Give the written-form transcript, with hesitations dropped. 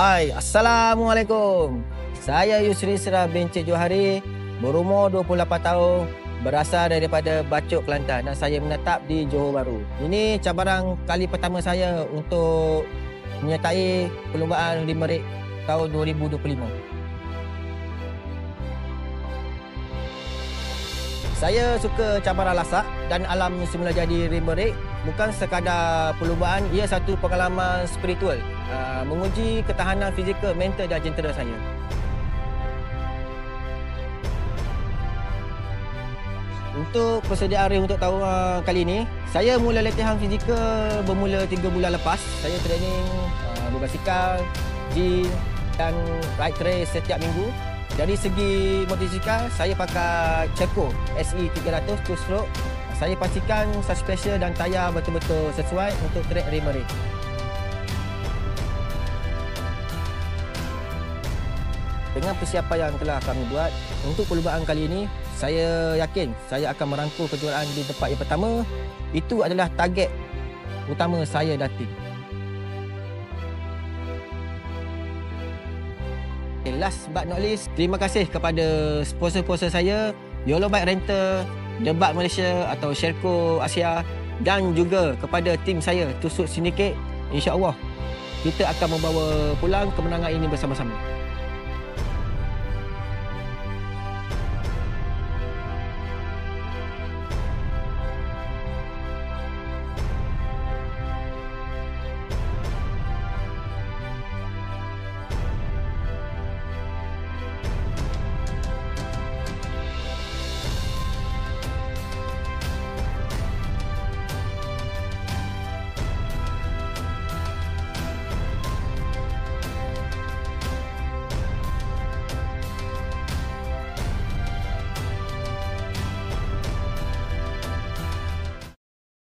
Hai, Assalamualaikum. Saya Yusri Serah bin Cik Johari, berumur 28 tahun, berasal daripada Bacok, Kelantan dan saya menetap di Johor Bahru. Ini cabaran kali pertama saya untuk menyertai perlombaan Limerick tahun 2025. Saya suka cabaran lasak dan alam semula jadi Limerick bukan sekadar perlombaan, ia satu pengalaman spiritual, menguji ketahanan fizikal, mental dan jentera saya. Untuk persediaan race untuk tahun kali ini, saya mula latihan fizikal bermula 3 bulan lepas. Saya training berbasikal, gym dan ride race setiap minggu. Dari segi motosikal, saya pakai Checo SE 300 2 stroke. Saya pastikan suspension dan tayar betul-betul sesuai untuk trek Limerick. Dengan persiapan yang telah kami buat untuk perlombaan kali ini, saya yakin saya akan merangkul kejuaraan di tempat yang pertama. Itu adalah target utama saya dan tim. Last but not least, terima kasih kepada sponsor-sponsor saya, YOLO Bike Rental, The Bike Malaysia atau Sherco Asia dan juga kepada tim saya, Tusuk Syndicate. InsyaAllah kita akan membawa pulang kemenangan ini bersama-sama.